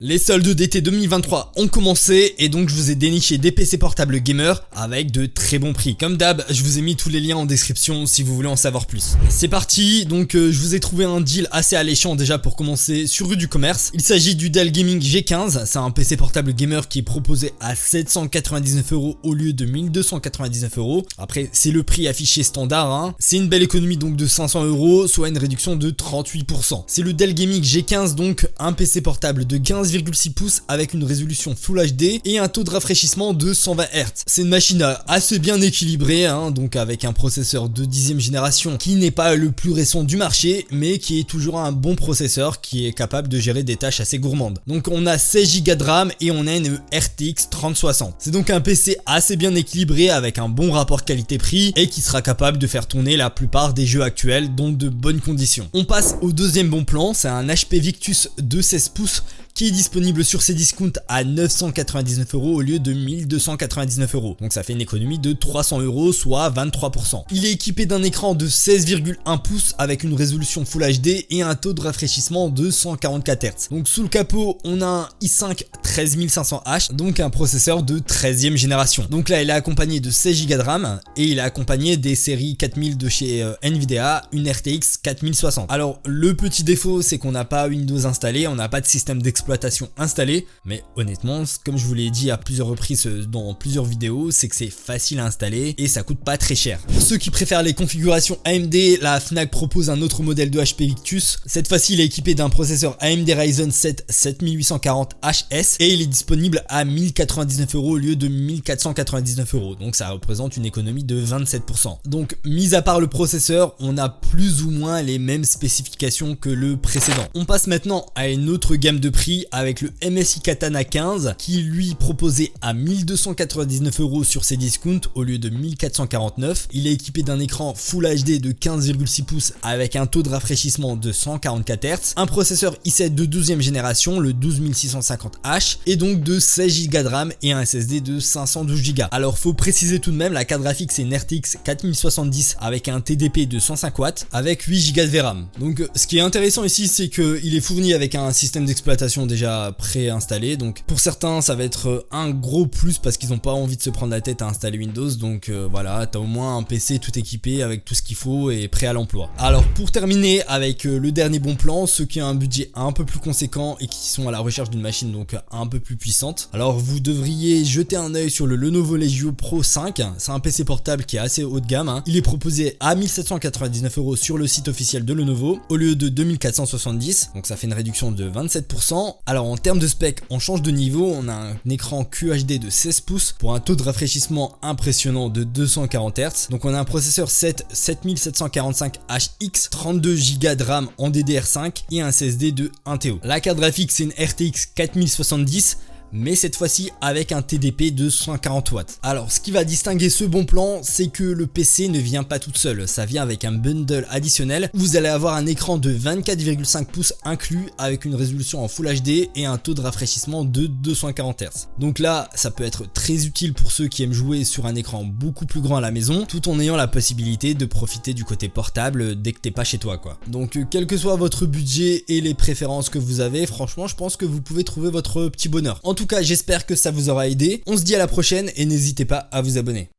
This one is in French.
Les soldes d'été 2023 ont commencé et donc je vous ai déniché des PC portables gamers avec de très bons prix. Comme d'hab, je vous ai mis tous les liens en description si vous voulez en savoir plus. C'est parti, donc je vous ai trouvé un deal assez alléchant déjà pour commencer sur Rue du Commerce. Il s'agit du Dell Gaming G15, c'est un PC portable gamer qui est proposé à 799 € au lieu de 1299 €. Après, c'est le prix affiché standard, hein. C'est une belle économie donc de 500 €, soit une réduction de 38%. C'est le Dell Gaming G15, donc un PC portable de 15,6 pouces avec une résolution Full HD et un taux de rafraîchissement de 120 Hz. C'est une machine assez bien équilibrée, hein, donc avec un processeur de 10e génération qui n'est pas le plus récent du marché, mais qui est toujours un bon processeur qui est capable de gérer des tâches assez gourmandes. Donc on a 16 Go de RAM et on a une RTX 3060. C'est donc un PC assez bien équilibré avec un bon rapport qualité-prix et qui sera capable de faire tourner la plupart des jeux actuels dans de bonnes conditions. On passe au deuxième bon plan, c'est un HP Victus de 16 pouces qui est disponible sur Cdiscount à 999 € au lieu de 1299 €. Donc ça fait une économie de 300 €, soit 23%. Il est équipé d'un écran de 16,1 pouces avec une résolution Full HD et un taux de rafraîchissement de 144 Hz. Donc sous le capot, on a un i5 13500H, donc un processeur de 13e génération. Donc là, il est accompagné de 16 Go de RAM et il est accompagné des séries 4000 de chez Nvidia, une RTX 4060. Alors le petit défaut, c'est qu'on n'a pas Windows installé, on n'a pas de système d'exploitation installé, mais honnêtement, comme je vous l'ai dit à plusieurs reprises dans plusieurs vidéos, c'est que c'est facile à installer et ça coûte pas très cher. Pour ceux qui préfèrent les configurations AMD, la Fnac propose un autre modèle de HP Victus. Cette fois-ci, il est équipé d'un processeur AMD Ryzen 7 7840HS et il est disponible à 1099 € au lieu de 1499 €. Donc ça représente une économie de 27%. Donc mis à part le processeur, on a plus ou moins les mêmes spécifications que le précédent. On passe maintenant à une autre gamme de prix avec le MSI Katana 15 qui lui proposé à 1299 € sur Cdiscount au lieu de 1449. Il est équipé d'un écran Full HD de 15,6 pouces avec un taux de rafraîchissement de 144 Hz, un processeur i7 de 12e génération, le 12650H, et donc de 16 Go de RAM et un SSD de 512 Go. Alors faut préciser tout de même, la carte graphique c'est une RTX 4070 avec un TDP de 105 watts avec 8 Go de VRAM. Donc ce qui est intéressant ici, c'est qu'il est fourni avec un système d'exploitation déjà préinstallé, donc pour certains ça va être un gros plus parce qu'ils n'ont pas envie de se prendre la tête à installer Windows. Donc voilà, t'as au moins un PC tout équipé avec tout ce qu'il faut et prêt à l'emploi. Alors pour terminer avec le dernier bon plan, ceux qui ont un budget un peu plus conséquent et qui sont à la recherche d'une machine donc un peu plus puissante, alors vous devriez jeter un œil sur le Lenovo Legion Pro 5. C'est un PC portable qui est assez haut de gamme, hein. Il est proposé à 1799 € sur le site officiel de Lenovo au lieu de 2470, donc ça fait une réduction de 27%. Alors en termes de spec, on change de niveau, on a un écran QHD de 16 pouces pour un taux de rafraîchissement impressionnant de 240 Hz. Donc on a un processeur 7745HX, 32 Go de RAM en DDR5 et un SSD de 1 TB. La carte graphique c'est une RTX 4070, mais cette fois-ci avec un TDP de 140 watts. Alors ce qui va distinguer ce bon plan, c'est que le PC ne vient pas tout seul, ça vient avec un bundle additionnel. Vous allez avoir un écran de 24,5 pouces inclus avec une résolution en Full HD et un taux de rafraîchissement de 240 Hz. Donc là, ça peut être très utile pour ceux qui aiment jouer sur un écran beaucoup plus grand à la maison, tout en ayant la possibilité de profiter du côté portable dès que t'es pas chez toi, quoi. Donc quel que soit votre budget et les préférences que vous avez, franchement je pense que vous pouvez trouver votre petit bonheur. En tout cas, j'espère que ça vous aura aidé. On se dit à la prochaine et n'hésitez pas à vous abonner.